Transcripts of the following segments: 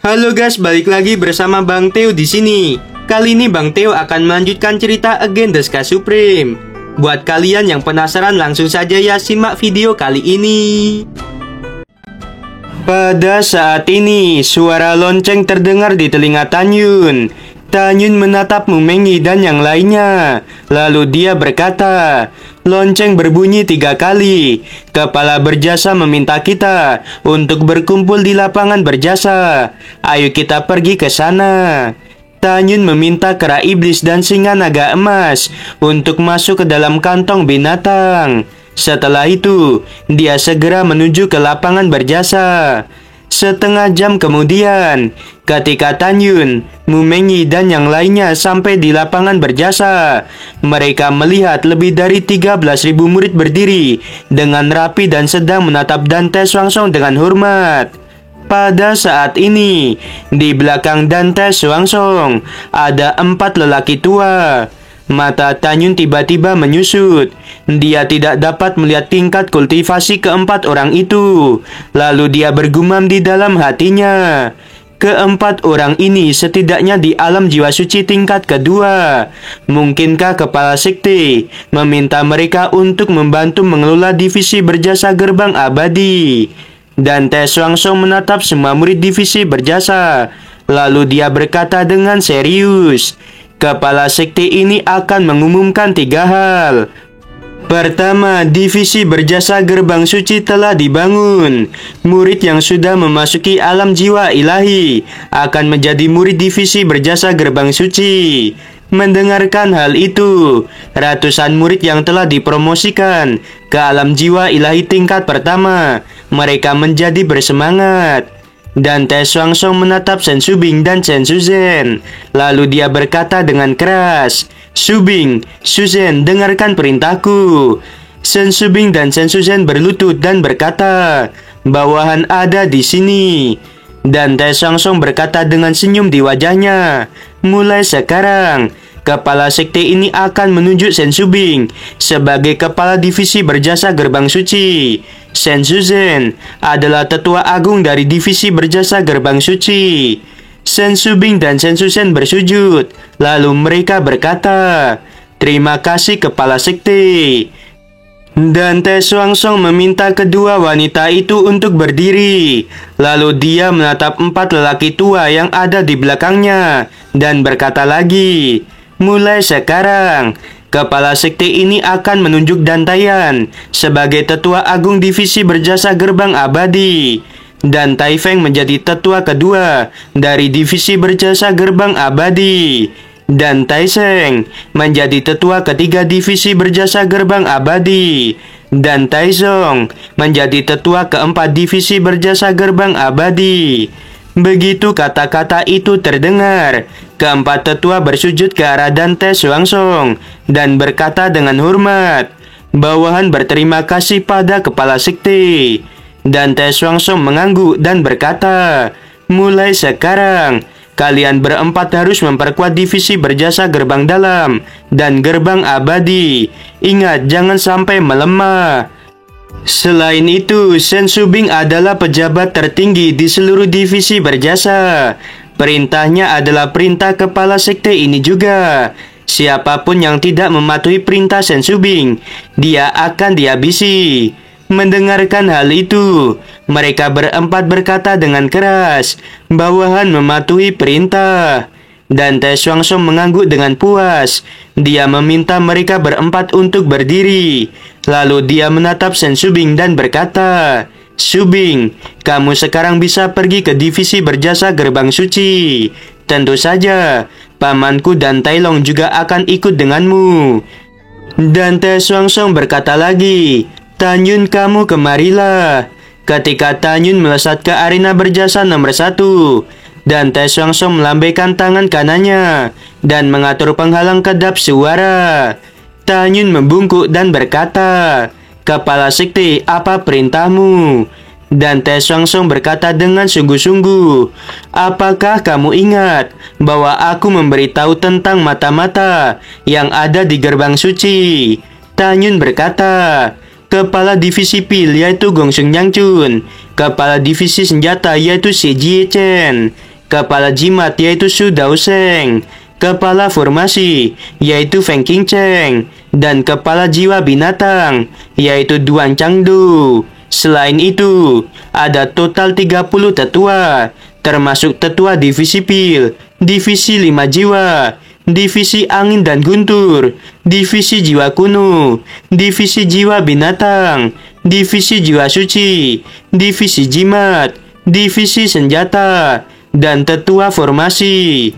Halo guys, balik lagi bersama Bang Theo di sini. Kali ini Bang Theo akan melanjutkan cerita Again the Sky Supreme. Buat kalian yang penasaran, langsung saja ya simak video kali ini. Pada saat ini, suara lonceng terdengar di telinga Tanyun. Tanyun menatap Mumengi dan yang lainnya. Lalu dia berkata, lonceng berbunyi 3 kali. Kepala berjasa meminta kita untuk berkumpul di lapangan berjasa. Ayo kita pergi ke sana. Tanyun meminta kera iblis dan singa naga emas untuk masuk ke dalam kantong binatang. Setelah itu, dia segera menuju ke lapangan berjasa. Setengah jam kemudian, ketika Tanyun, Mumengi dan yang lainnya sampai di lapangan berjasa, mereka melihat lebih dari 13.000 murid berdiri dengan rapi dan sedang menatap Dante Swangsong dengan hormat. Pada saat ini, di belakang Dante Swangsong ada 4 lelaki tua. Mata Tanyun tiba-tiba menyusut. Dia tidak dapat melihat tingkat kultivasi keempat orang itu. Lalu dia bergumam di dalam hatinya. Keempat orang ini setidaknya di alam jiwa suci tingkat kedua. Mungkinkah kepala sekte meminta mereka untuk membantu mengelola divisi berjasa gerbang abadi? Dante Swangsong menatap semua murid divisi berjasa. Lalu dia berkata dengan serius, kepala sekte ini akan mengumumkan 3 hal. Pertama, divisi berjasa gerbang suci telah dibangun. Murid yang sudah memasuki alam jiwa ilahi akan menjadi murid divisi berjasa gerbang suci. Mendengarkan hal itu, ratusan murid yang telah dipromosikan ke alam jiwa ilahi tingkat pertama, mereka menjadi bersemangat. Dante Swangsong menatap Shen Subing dan Shen Suzhen. Lalu dia berkata dengan keras, Subing, Suzhen, dengarkan perintahku. Shen Subing dan Shen Suzhen berlutut dan berkata, bawahan ada di sini. Dante Swangsong berkata dengan senyum di wajahnya, mulai sekarang, kepala sekte ini akan menunjuk Shen Subing sebagai kepala divisi berjasa gerbang suci. Shen Suzhen adalah tetua agung dari divisi berjasa gerbang suci. Shen Subing dan Shen Suzhen bersujud. Lalu mereka berkata, terima kasih kepala sekte. Dante Swangsong meminta kedua wanita itu untuk berdiri. Lalu dia menatap 4 lelaki tua yang ada di belakangnya dan berkata lagi, mulai sekarang, kepala sekte ini akan menunjuk Dantayan sebagai tetua agung divisi berjasa gerbang abadi. Dan Taifeng menjadi tetua kedua dari divisi berjasa gerbang abadi. Dan Taiseng menjadi tetua ketiga divisi berjasa gerbang abadi. Dan Taizong menjadi tetua keempat divisi berjasa gerbang abadi. Begitu kata-kata itu terdengar, keempat tetua bersujud ke arah Dante Swangsong dan berkata dengan hormat, bawahan berterima kasih pada kepala sekte. Dante Swangsong mengangguk dan berkata, mulai sekarang, kalian berempat harus memperkuat divisi berjasa gerbang dalam dan gerbang abadi. Ingat, jangan sampai melemah. Selain itu, Shen Subing adalah pejabat tertinggi di seluruh divisi berjasa. Perintahnya adalah perintah kepala sekte ini juga. Siapapun yang tidak mematuhi perintah Shen Subing, dia akan dihabisi. Mendengarkan hal itu, mereka berempat berkata dengan keras, bawahan mematuhi perintah. Dante Swangsong mengangguk dengan puas. Dia meminta mereka berempat untuk berdiri. Lalu dia menatap Shen Subing dan berkata, Subing, kamu sekarang bisa pergi ke divisi berjasa gerbang suci. Tentu saja, pamanku dan Tailong juga akan ikut denganmu. Dante Swangsong berkata lagi, Tanyun, kamu kemarilah. Ketika Tanyun melesat ke arena berjasa nomor 1, Dante Swangsong melambaikan tangan kanannya dan mengatur penghalang kedap suara. Tanyun membungkuk dan berkata, kepala sekte, apa perintahmu? Dante Swangsong berkata dengan sungguh-sungguh, apakah kamu ingat bahwa aku memberitahu tentang mata-mata yang ada di gerbang suci? Tanyun berkata, Kepala Divisi Pil yaitu Gongsun Yangchun, Kepala Divisi Senjata yaitu Si Jie Chen, kepala jimat yaitu Su Daoseng, kepala formasi yaitu Feng Qingcheng, dan kepala jiwa binatang yaitu Duan Changdu. Selain itu, ada total 30 tetua, termasuk tetua divisi pil, divisi 5 jiwa, divisi angin dan guntur, divisi jiwa kuno, divisi jiwa binatang, divisi jiwa suci, divisi jimat, divisi senjata, dan tetua formasi.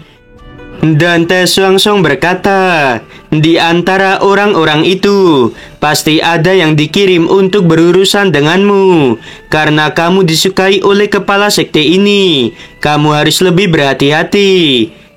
Dan Te Xuanzong berkata, di antara orang-orang itu, pasti ada yang dikirim untuk berurusan denganmu. Karena kamu disukai oleh kepala sekte ini, kamu harus lebih berhati-hati.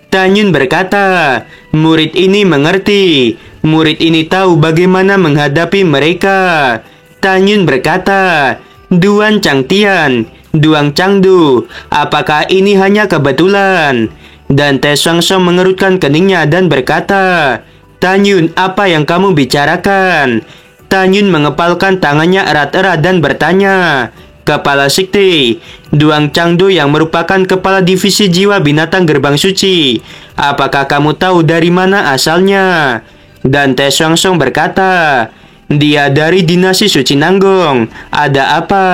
Tan Yun berkata, murid ini mengerti. Murid ini tahu bagaimana menghadapi mereka. Tan Yun berkata, Duan Changtian, Duan Changdu, apakah ini hanya kebetulan? Dan Te Xuanzong mengerutkan keningnya dan berkata, Tan Yun, apa yang kamu bicarakan? Tan Yun mengepalkan tangannya erat-erat dan bertanya, kepala sekte, Duan Changdu yang merupakan kepala divisi jiwa binatang gerbang suci, apakah kamu tahu dari mana asalnya? Dan Te Xuanzong berkata, dia dari dinasti Suci Nanggong. Ada apa?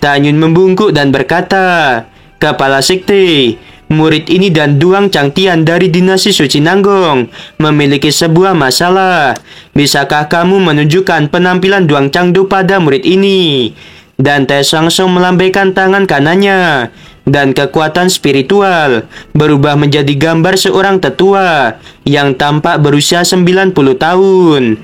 Tan Yun membungkuk dan berkata, kepala sekte, murid ini dan Duan Changtian dari dinasti Suci Nanggong memiliki sebuah masalah. Bisakah kamu menunjukkan penampilan Duan Changdu pada murid ini? Dan Te Xuanzong melambaikan tangan kanannya, dan kekuatan spiritual berubah menjadi gambar seorang tetua yang tampak berusia 90 tahun.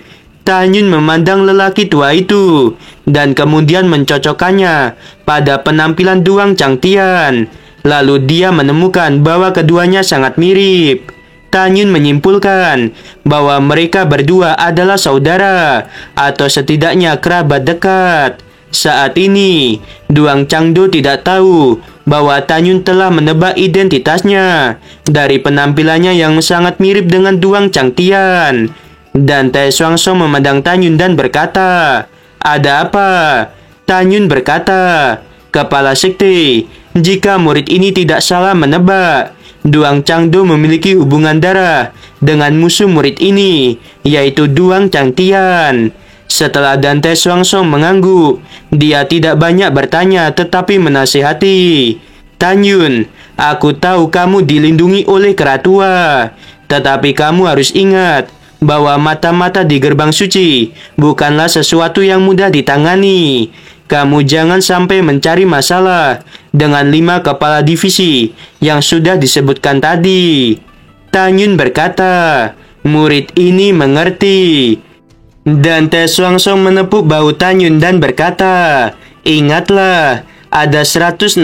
Tan Yun memandang lelaki tua itu dan kemudian mencocokkannya pada penampilan Duan Changtian. Lalu dia menemukan bahwa keduanya sangat mirip. Tan Yun menyimpulkan bahwa mereka berdua adalah saudara atau setidaknya kerabat dekat. Saat ini, Duan Changdu tidak tahu bahwa Tan Yun telah menebak identitasnya dari penampilannya yang sangat mirip dengan Duan Changtian. Dan Te Xuanzong memandang Tan Yun dan berkata, ada apa? Tan Yun berkata, kepala sekte, jika murid ini tidak salah menebak, Duan Changdu memiliki hubungan darah dengan musuh murid ini, yaitu Duan Changtian. Setelah Dan Te Xuanzong mengangguk, dia tidak banyak bertanya tetapi menasihati. Tan Yun, aku tahu kamu dilindungi oleh Keratua, tetapi kamu harus ingat bahwa mata-mata di gerbang suci bukanlah sesuatu yang mudah ditangani. Kamu jangan sampai mencari masalah dengan 5 kepala divisi yang sudah disebutkan tadi. Tan Yun berkata, murid ini mengerti. Dan Te Xuanzong menepuk bahu Tan Yun dan berkata, ingatlah, ada 168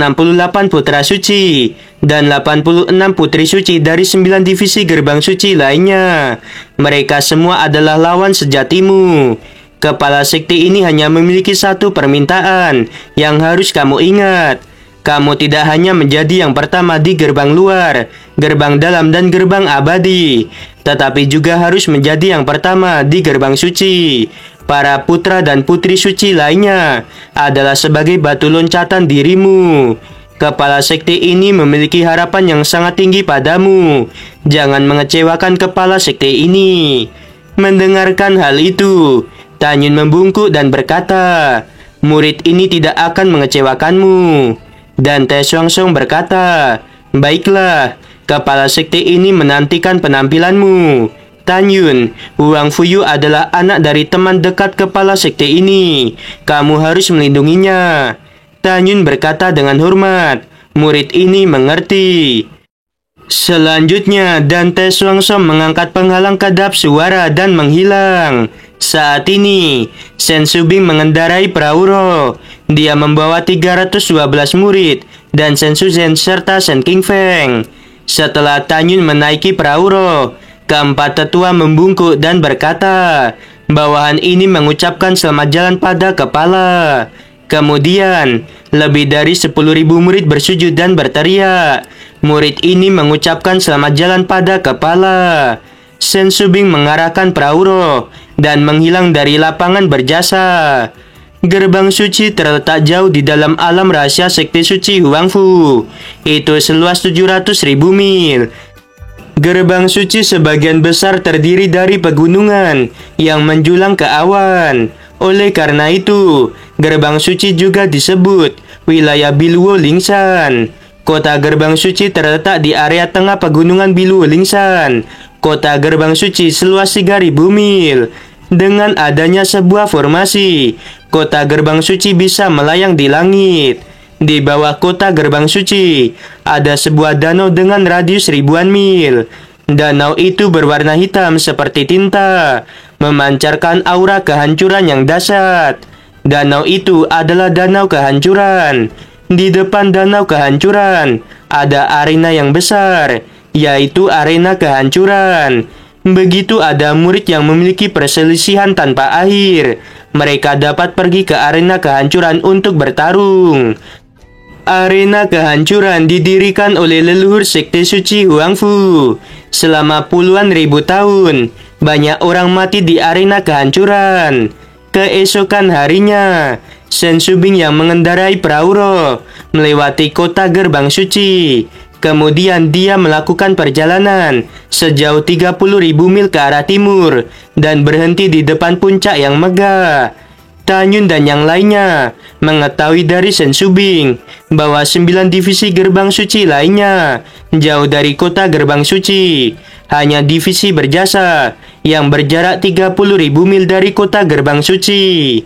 putra suci dan 86 putri suci dari 9 divisi gerbang suci lainnya. Mereka semua adalah lawan sejatimu. Kepala sekte ini hanya memiliki satu permintaan yang harus kamu ingat. Kamu tidak hanya menjadi yang pertama di gerbang luar, gerbang dalam, dan gerbang abadi, tetapi juga harus menjadi yang pertama di gerbang suci. Para putra dan putri suci lainnya adalah sebagai batu loncatan dirimu. Kepala sekte ini memiliki harapan yang sangat tinggi padamu. Jangan mengecewakan kepala sekte ini. Mendengarkan hal itu, Tan Yun membungkuk dan berkata, murid ini tidak akan mengecewakanmu. Dan Te Xuanzong berkata, baiklah, kepala sekte ini menantikan penampilanmu. Tan Yun, Wang Fuyu adalah anak dari teman dekat kepala sekte ini. Kamu harus melindunginya. Tan Yun berkata dengan hormat, murid ini mengerti. Selanjutnya, Dan Te Xuanzong mengangkat penghalang kedap suara dan menghilang. Saat ini, Shen Subing mengendarai perahu roh. Dia membawa 312 murid dan Shen Shuzhen serta Shen Qingfeng. Setelah Tan Yun menaiki perahu roh, keempat tetua membungkuk dan berkata, bawahan ini mengucapkan selamat jalan pada kepala. Kemudian, lebih dari 10.000 murid bersujud dan berteriak. Murid ini mengucapkan selamat jalan pada kepala. Shen Subing mengarahkan perahu roh dan menghilang dari lapangan berjasa. Gerbang suci terletak jauh di dalam alam rahasia sekte suci Huangfu. Itu seluas 700.000 mil. Gerbang suci sebagian besar terdiri dari pegunungan yang menjulang ke awan. Oleh karena itu, gerbang suci juga disebut wilayah Biluo Lingsan. Kota gerbang suci terletak di area tengah pegunungan Biluo Lingsan. Kota gerbang suci seluas 3.000 mil. Dengan adanya sebuah formasi, kota gerbang suci bisa melayang di langit. Di bawah kota gerbang suci, ada sebuah danau dengan radius ribuan mil. Danau itu berwarna hitam seperti tinta, memancarkan aura kehancuran yang dahsyat. Danau itu adalah danau kehancuran. Di depan danau kehancuran, ada arena yang besar, yaitu arena kehancuran. Begitu ada murid yang memiliki perselisihan tanpa akhir, mereka dapat pergi ke arena kehancuran untuk bertarung. Arena kehancuran didirikan oleh leluhur sekte suci Huangfu. Selama puluhan ribu tahun, banyak orang mati di arena kehancuran. Keesokan harinya, Shen Shubing yang mengendarai perahu roh melewati kota gerbang suci. Kemudian dia melakukan perjalanan sejauh 30.000 mil ke arah timur dan berhenti di depan puncak yang megah. Tanyun dan yang lainnya mengetahui dari Shen Shubing bahwa 9 divisi gerbang suci lainnya jauh dari kota gerbang suci. Hanya divisi berjasa yang berjarak 30.000 mil dari kota gerbang suci.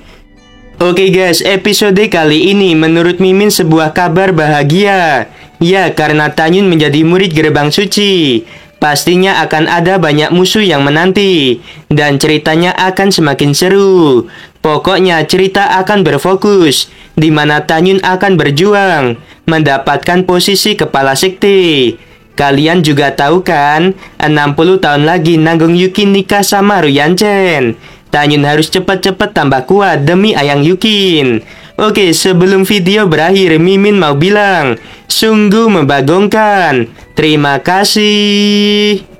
Oke guys, episode kali ini menurut Mimin sebuah kabar bahagia. Ya, karena Tanyun menjadi murid gerbang suci, pastinya akan ada banyak musuh yang menanti, dan ceritanya akan semakin seru. Pokoknya cerita akan berfokus, di mana Tanyun akan berjuang, mendapatkan posisi kepala sekte. Kalian juga tahu kan, 60 tahun lagi Nanggong Yuki nikah sama Ruyan Chen. Tanyun harus cepat-cepat tambah kuat demi Ayang Yukin. Oke, sebelum video berakhir, Mimin mau bilang, sungguh membagongkan. Terima kasih.